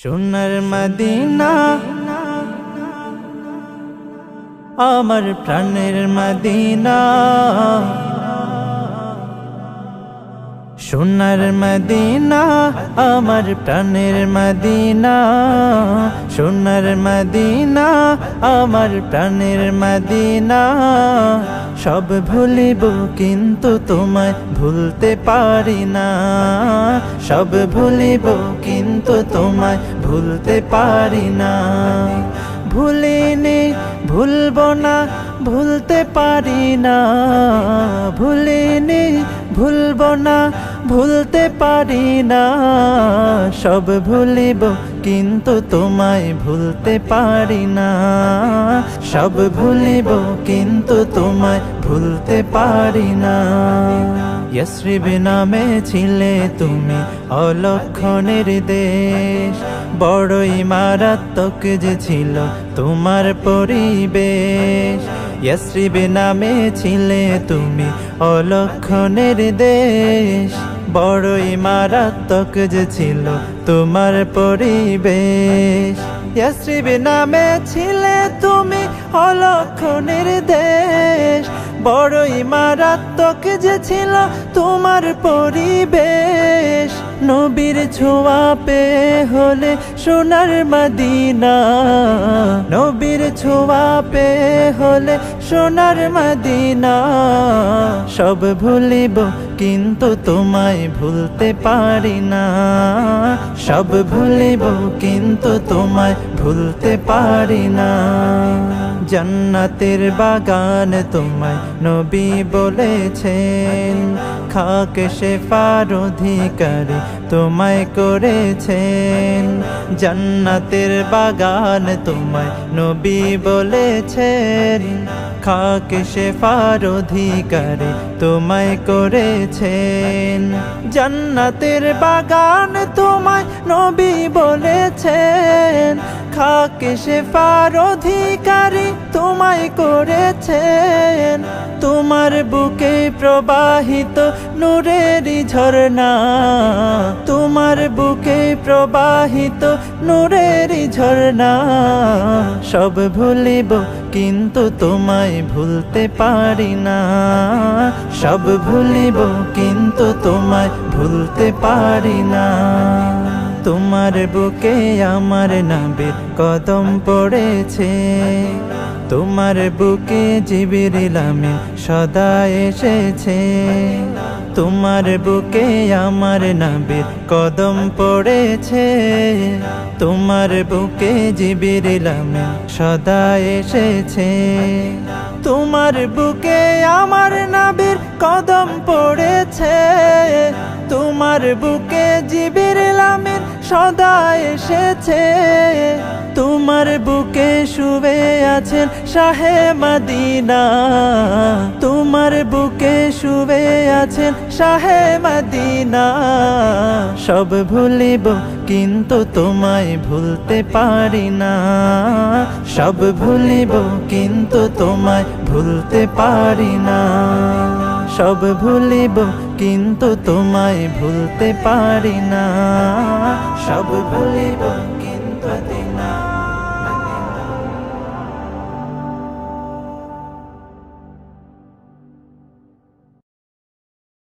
সোনার মদিনা আমার প্রাণের মদিনা, সোনার মদিনা আমার প্রাণের মদিনা, সোনার মদিনা আমার প্রাণের মদিনা। সব ভুলিব কিন্তু তোমায় ভুলতে পারি না, সব ভুলিব কিন্তু তোমায় ভুলতে পারি না। ভুলিনি ভুলব না ভুলতে পারি না, ভুলিনি ভুলব না ভুলতে পারি না। সব ভুলিব কিন্তু তোমায় ভুলতে পারি না, সব ভুলিব কিন্তু তোমায় ভুলতে পারি না। ইয়াসরিব নামে ছিলে তুমি অলক্ষণের দেশ, বড়ই মারাত্মক যে ছিল তোমার পরিবেশ। ইয়াসরিব নামে ছিলে তুমি অলক্ষণের দেশ, বড়ই মারাত্মক যে ছিল তোমার পরিবেশ। ইয়াসরিব নামে ছিলে তুমি অলক্ষণের দেশ, বড়ই মারাত্মক যে ছিল তোমার পরিবেশ। নবীর ছোঁয়া পেয়ে হলে সোনার মদিনা, নবীর ছোঁয়া পেয়ে হলে সোনার মদিনা। সব ভুলিব কিন্তু তোমায় ভুলতে পারি না, সব ভুলিব কিন্তু তোমায় ভুলতে পারি না। জান্নাতের বাগান তোমায় নবী বলেছেন, খাক শেফার অধিকারী তোমায় করেছেন। জান্নাতের বাগান তোমায় নবী বলেছেন, খাক শেফার অধিকারী তোমায় করেছেন। জান্নাতের বাগান তোমায় নবী বলেছেন, খাক শেফার অধিকারী তোমায় করেছেন। তোমার বুকে প্রবাহিত নূরের ঝরনা, তোমার বুকে প্রবাহিত নূরের ঝরনা। সব ভুলিব কিন্তু তোমায় ভুলতে পারি না, সব ভুলিব কিন্তু তোমায় ভুলতে পারি না। তোমার বুকে আমার নবীর কদম পড়েছে, তোমার বুকে জিবরিল আমিন সদা এসেছে। তোমার বুকে আমার নবীর কদম পড়েছে, তোমার বুকে জিবরিল আমিন সদা এসেছে। তোমার বুকে আমার নবীর কদম পড়েছে, তোমার বুকে জিবরিল আমিন সদা এসেছে। তোমার বুকে শুয়ে আছেন শাহে মদিনা, তোমার বুকে শুয়ে আছেন শাহে মদিনা। সব ভুলিব কিন্তু তোমায় ভুলতে পারি না, সব ভুলিব কিন্তু তোমায় ভুলতে পারি না। সব ভুলিব কিন্তু তোমায় ভুলতে পারি না, সব ভুলিব কিন্তু তোমায়